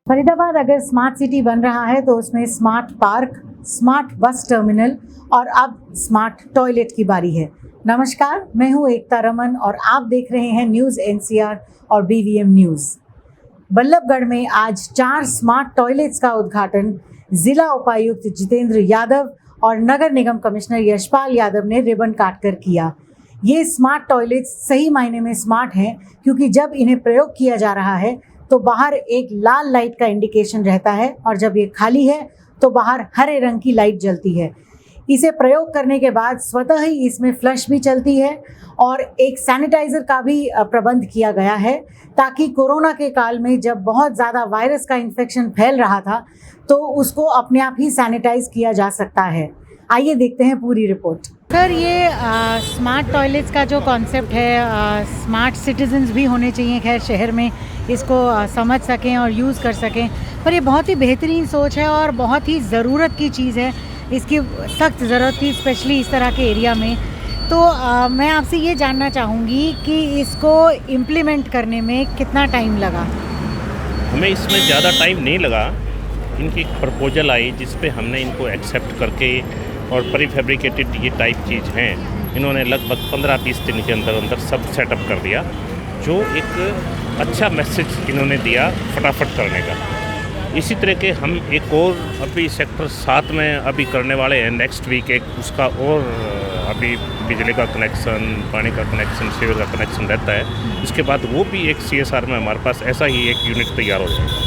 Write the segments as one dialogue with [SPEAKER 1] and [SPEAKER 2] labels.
[SPEAKER 1] फरीदाबाद अगर smart city बन रहा है तो उसमें smart park, smart bus terminal और अब स्मार्ट टॉयलेट की बारी है। नमस्कार, मैं हूं एकता रमन और आप देख रहे हैं न्यूज़ एनसीआर और बीवीएम न्यूज़। बल्लभगढ़ में आज 4 स्मार्ट टॉयलेट्स का उद्घाटन जिला उपायुक्त जितेंद्र यादव और नगर निगम कमिश्नर यशपाल यादव ने रिबन काटकर किया। ये स्मार्ट टॉयलेट्स सही मायने में स्मार्ट हैं क्योंकि जब इन्हें प्रयोग किया जा रहा है तो बाहर एक लाल लाइट का इंडिकेशन रहता है और जब ये खाली है तो बाहर हरे रंग की लाइट जलती है। इसे प्रयोग करने के बाद स्वतः ही इसमें फ्लश भी चलती है और एक सैनिटाइज़र का भी प्रबंध किया गया है ताकि कोरोना के काल में जब बहुत ज़्यादा वायरस का इन्फेक्शन फैल रहा था तो उसको अपने आप ही सैनिटाइज किया जा सकता है। आइए देखते हैं पूरी रिपोर्ट। सर, ये स्मार्ट टॉयलेट्स का जो कॉन्सेप्ट है, स्मार्ट सिटीजन्स भी होने चाहिए खैर शहर में, इसको समझ सकें और यूज़ कर सकें, पर ये बहुत ही बेहतरीन सोच है और बहुत ही ज़रूरत की चीज़ है। इसकी सख्त ज़रूरत थी स्पेशली इस तरह के एरिया में। तो मैं आपसे ये जानना चाहूँगी कि इसको इम्प्लीमेंट करने में कितना टाइम लगा?
[SPEAKER 2] हमें इसमें ज़्यादा टाइम नहीं लगा। इनकी एक प्रपोजल आई जिस पे हमने इनको एक्सेप्ट करके और प्रीफेब्रिकेटेड ये टाइप चीज़ हैं, इन्होंने लगभग 15-20 दिन के अंदर अंदर सब सेटअप कर दिया, जो एक अच्छा मैसेज इन्होंने दिया फटाफट करने का। इसी तरह के हम एक और अभी सेक्टर 7 में अभी करने वाले हैं नेक्स्ट वीक, एक उसका और अभी बिजली का कनेक्शन, पानी का कनेक्शन, सीवर का कनेक्शन रहता है। उसके बाद वो भी एक CSR में हमारे पास ऐसा ही एक यूनिट तैयार हो जाएगा।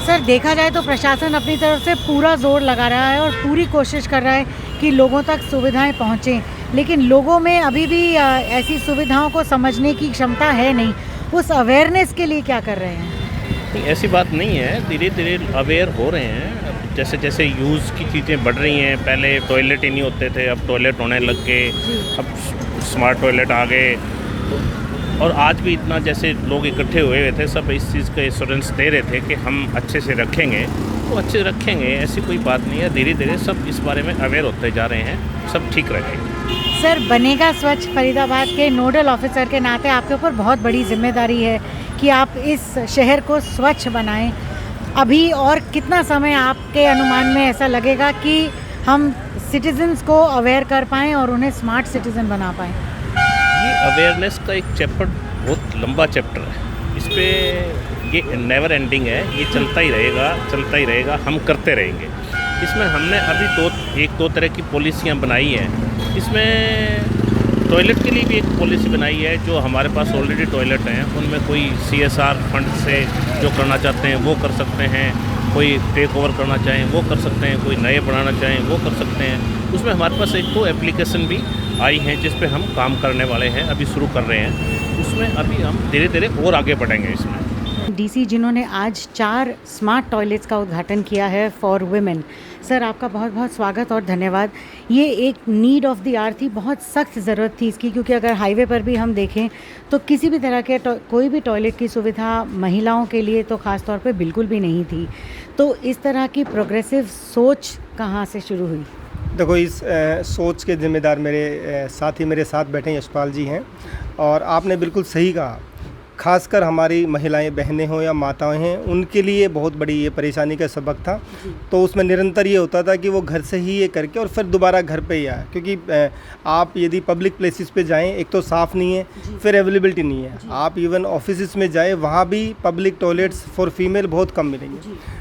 [SPEAKER 1] सर, देखा जाए तो प्रशासन अपनी तरफ से पूरा जोर लगा रहा है और पूरी कोशिश कर रहा है कि लोगों तक सुविधाएं पहुंचें, लेकिन लोगों में अभी भी ऐसी सुविधाओं को समझने की क्षमता है नहीं। उस अवेयरनेस के लिए क्या कर रहे हैं?
[SPEAKER 2] नहीं, ऐसी बात नहीं है, धीरे धीरे अवेयर हो रहे हैं। जैसे जैसे यूज़ की चीज़ें बढ़ रही हैं, पहले टॉयलेट ही नहीं होते थे, अब टॉयलेट होने लग गए, अब स्मार्ट टॉयलेट आ गए। और आज भी इतना जैसे लोग इकट्ठे हुए सब इस चीज़ का एश्योरेंस दे रहे थे कि हम अच्छे से रखेंगे, तो अच्छे रखेंगे, ऐसी कोई बात नहीं है। धीरे धीरे सब इस बारे में अवेयर होते जा रहे हैं, सब ठीक रहेगा।
[SPEAKER 1] सर, बनेगा स्वच्छ फरीदाबाद के नोडल ऑफिसर के नाते आपके ऊपर बहुत बड़ी जिम्मेदारी है कि आप इस शहर को स्वच्छ बनाएं। अभी और कितना समय आपके अनुमान में ऐसा लगेगा कि हम सिटीजन्स को अवेयर कर पाएँ और उन्हें स्मार्ट सिटीज़न बना पाएँ?
[SPEAKER 2] ये अवेयरनेस का एक चैप्टर बहुत लंबा चैप्टर है, इस पर ये नेवर एंडिंग है, ये चलता ही रहेगा, हम करते रहेंगे। इसमें हमने अभी एक दो तरह की पॉलिसियाँ बनाई हैं। इसमें टॉयलेट के लिए भी एक पॉलिसी बनाई है, जो हमारे पास ऑलरेडी टॉयलेट हैं उनमें कोई CSR फंड से जो करना चाहते हैं वो कर सकते हैं, कोई टेक ओवर करना चाहें वो कर सकते हैं, कोई नए बनाना चाहें वो कर सकते हैं। उसमें हमारे पास एक तो एप्लीकेशन भी आई हैं जिस पे हम काम करने वाले हैं, अभी शुरू कर रहे हैं। उसमें अभी हम धीरे धीरे और आगे बढ़ेंगे। इसमें
[SPEAKER 1] DC जिन्होंने आज 4 स्मार्ट टॉयलेट्स का उद्घाटन किया है फॉर वुमेन, सर आपका बहुत बहुत स्वागत और धन्यवाद। ये एक नीड ऑफ द आवर थी, बहुत सख्त ज़रूरत थी इसकी, क्योंकि अगर हाईवे पर भी हम देखें तो किसी भी तरह के कोई भी टॉयलेट की सुविधा महिलाओं के लिए तो ख़ास तौर पे बिल्कुल भी नहीं थी। तो इस तरह की प्रोग्रेसिव सोच कहाँ से शुरू हुई?
[SPEAKER 3] देखो, इस सोच के ज़िम्मेदार मेरे साथी मेरे साथ बैठे यशपाल जी हैं, और आपने बिल्कुल सही कहा। खासकर हमारी महिलाएं, बहनें हों या माताएं हैं, उनके लिए बहुत बड़ी ये परेशानी का सबक था। तो उसमें निरंतर ये होता था कि वो घर से ही ये करके और फिर दोबारा घर पे ही आए, क्योंकि आप यदि पब्लिक प्लेसेस पे जाएं, एक तो साफ़ नहीं है, फिर अवेलेबिलिटी नहीं है। आप इवन ऑफिस में जाएं, वहाँ भी पब्लिक टॉयलेट्स फॉर फीमेल बहुत कम मिलेंगे।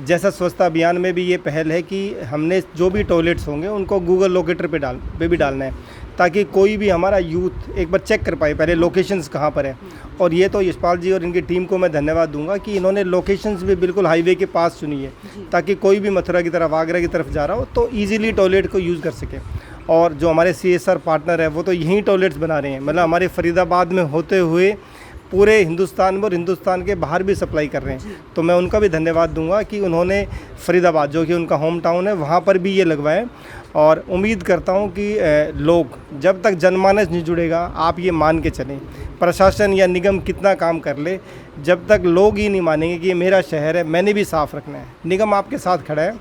[SPEAKER 3] जैसा स्वच्छता अभियान में भी ये पहल है कि हमने जो भी टॉयलेट्स होंगे उनको गूगल लोकेटर पे भी डालना है, ताकि कोई भी हमारा यूथ एक बार चेक कर पाए पहले लोकेशंस कहाँ पर है। और ये तो यशपाल जी और इनकी टीम को मैं धन्यवाद दूंगा कि इन्होंने लोकेशंस भी बिल्कुल हाईवे के पास चुनी है, ताकि कोई भी मथुरा की तरफ, आगरा की तरफ जा रहा हो तो ईजिली टॉयलेट को यूज़ कर सके। और जो हमारे CSR पार्टनर है वो तो यहीं टॉयलेट्स बना रहे हैं, मतलब हमारे फरीदाबाद में होते हुए पूरे हिंदुस्तान में और हिंदुस्तान के बाहर भी सप्लाई कर रहे हैं। तो मैं उनका भी धन्यवाद दूंगा कि उन्होंने फरीदाबाद, जो कि उनका होम टाउन है, वहाँ पर भी ये लगवाएं। और उम्मीद करता हूँ कि लोग, जब तक जनमानस नहीं जुड़ेगा, आप ये मान के चलें, प्रशासन या निगम कितना काम कर ले, जब तक लोग ही नहीं मानेंगे कि ये मेरा शहर है, मैंने भी साफ़ रखना है। निगम आपके साथ खड़ा है,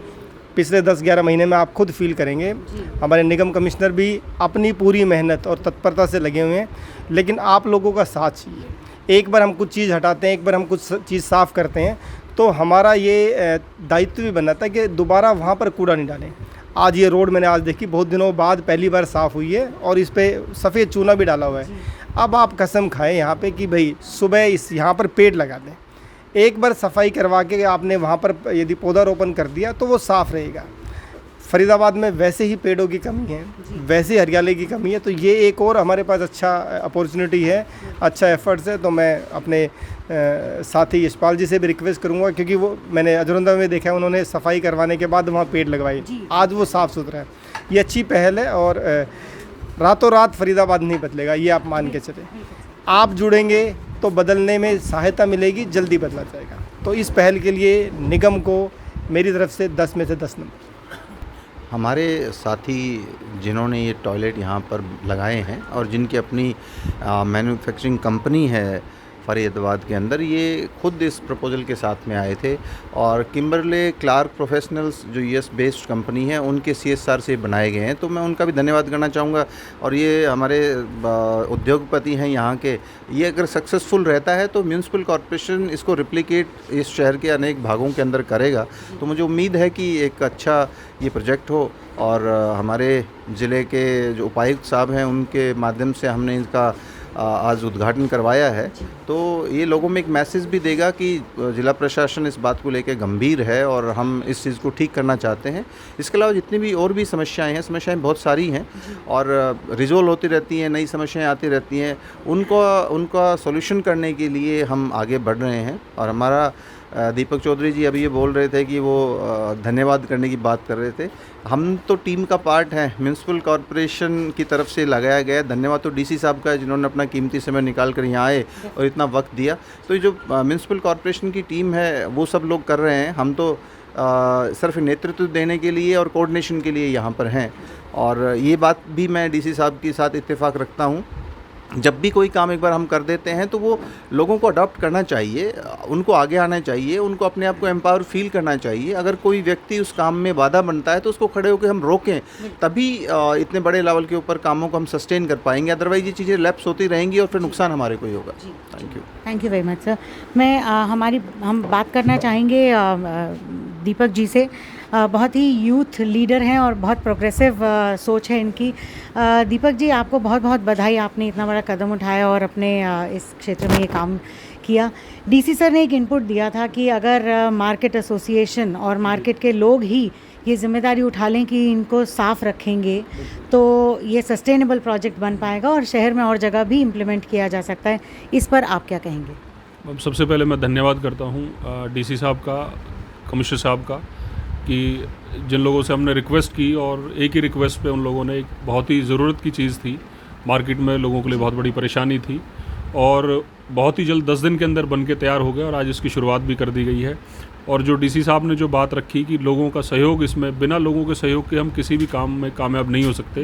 [SPEAKER 3] पिछले 10-11 महीने में आप खुद फील करेंगे। हमारे निगम कमिश्नर भी अपनी पूरी मेहनत और तत्परता से लगे हुए हैं, लेकिन आप लोगों का साथ चाहिए। एक बार हम कुछ चीज़ हटाते हैं, एक बार हम कुछ चीज़ साफ़ करते हैं तो हमारा ये दायित्व भी बना था कि दोबारा वहाँ पर कूड़ा नहीं डालें। आज ये रोड मैंने आज देखी, बहुत दिनों बाद पहली बार साफ़ हुई है और इस पर सफ़ेद चूना भी डाला हुआ है। अब आप कसम खाएं यहाँ पे कि भाई सुबह इस यहाँ पर पेड़ लगा दें, एक बार सफाई करवा के आपने वहाँ पर यदि पौधारोपण कर दिया तो वो साफ़ रहेगा। फरीदाबाद में वैसे ही पेड़ों की कमी है, वैसे हरियाली की कमी है, तो ये एक और हमारे पास अच्छा अपॉर्चुनिटी है, अच्छा एफर्ट्स है। तो मैं अपने साथी यशपाल जी से भी रिक्वेस्ट करूंगा, क्योंकि वो मैंने अजरंदा में देखा है, उन्होंने सफाई करवाने के बाद वहाँ पेड़ लगवाए, आज वो साफ़ सुथरा है। ये अच्छी पहल है और रातों रात फरीदाबाद नहीं बदलेगा, ये आप मान के चले। आप जुड़ेंगे तो बदलने में सहायता मिलेगी, जल्दी बदला जाएगा। तो इस पहल के लिए निगम को मेरी तरफ से 10 में से 10 नंबर।
[SPEAKER 4] हमारे साथी जिन्होंने ये टॉयलेट यहाँ पर लगाए हैं और जिनकी अपनी मैन्युफैक्चरिंग कंपनी है फरीदाबाद के अंदर, ये खुद इस प्रपोजल के साथ में आए थे और किम्बरले क्लार्क प्रोफेशनल्स जो यूएस बेस्ड कंपनी है उनके CSR से बनाए गए हैं। तो मैं उनका भी धन्यवाद करना चाहूँगा। और ये हमारे उद्योगपति हैं यहाँ के, ये अगर सक्सेसफुल रहता है तो म्यूनसिपल कॉरपोरेशन इसको रिप्लिकेट इस शहर के अनेक भागों के अंदर करेगा। तो मुझे उम्मीद है कि एक अच्छा ये प्रोजेक्ट हो और हमारे ज़िले के जो उपायुक्त साहब हैं उनके माध्यम से हमने इसका आज उद्घाटन करवाया है। तो ये लोगों में एक मैसेज भी देगा कि ज़िला प्रशासन इस बात को लेकर गंभीर है और हम इस चीज़ को ठीक करना चाहते हैं। इसके अलावा जितनी भी और भी समस्याएं हैं, समस्याएं बहुत सारी हैं और रिजोल्व होती रहती हैं, नई समस्याएं आती रहती हैं, उनका सॉल्यूशन करने के लिए हम आगे बढ़ रहे हैं। और हमारा दीपक चौधरी जी अभी ये बोल रहे थे कि वो धन्यवाद करने की बात कर रहे थे। हम तो टीम का पार्ट हैं, म्यूनसिपल कॉरपोरेशन की तरफ से लगाया गया। धन्यवाद तो डीसी साहब का है जिन्होंने अपना कीमती समय निकाल कर यहाँ आए और इतना वक्त दिया। तो ये जो म्यूनसिपल कॉरपोरेशन की टीम है वो सब लोग कर रहे हैं, हम तो सिर्फ नेतृत्व देने के लिए और कोऑर्डिनेशन के लिए यहाँ पर हैं। और ये बात भी मैं डीसी साहब के साथ इत्तेफाक रखता हूँ, जब भी कोई काम एक बार हम कर देते हैं तो वो लोगों को अडॉप्ट करना चाहिए, उनको आगे आना चाहिए, उनको अपने आप को एम्पावर फील करना चाहिए। अगर कोई व्यक्ति उस काम में बाधा बनता है तो उसको खड़े होकर हम रोकें, तभी इतने बड़े लेवल के ऊपर कामों को हम सस्टेन कर पाएंगे। अदरवाइज ये चीज़ें लैप्स होती रहेंगी और फिर नुकसान हमारे को ही होगा।
[SPEAKER 1] Thank you very much sir. हम बात करना चाहेंगे दीपक जी से। बहुत ही यूथ लीडर हैं और बहुत प्रोग्रेसिव सोच है इनकी। दीपक जी, आपको बहुत बहुत बधाई, आपने इतना बड़ा कदम उठाया और अपने इस क्षेत्र में ये काम किया। डीसी सर ने एक इनपुट दिया था कि अगर मार्केट एसोसिएशन और मार्केट के लोग ही ये जिम्मेदारी उठा लें कि इनको साफ़ रखेंगे तो ये सस्टेनेबल प्रोजेक्ट बन पाएगा और शहर में और जगह भी इम्प्लीमेंट किया जा सकता है। इस पर आप क्या कहेंगे?
[SPEAKER 5] सबसे पहले मैं धन्यवाद करता हूँ डीसी साहब का, कमिश्नर साहब का, कि जिन लोगों से हमने रिक्वेस्ट की और एक ही रिक्वेस्ट पे उन लोगों ने, एक बहुत ही ज़रूरत की चीज़ थी, मार्केट में लोगों के लिए बहुत बड़ी परेशानी थी और बहुत ही जल्द 10 दिन के अंदर बन के तैयार हो गया और आज इसकी शुरुआत भी कर दी गई है। और जो डीसी साहब ने जो बात रखी कि लोगों का सहयोग, इसमें बिना लोगों के सहयोग के हम किसी भी काम में कामयाब नहीं हो सकते।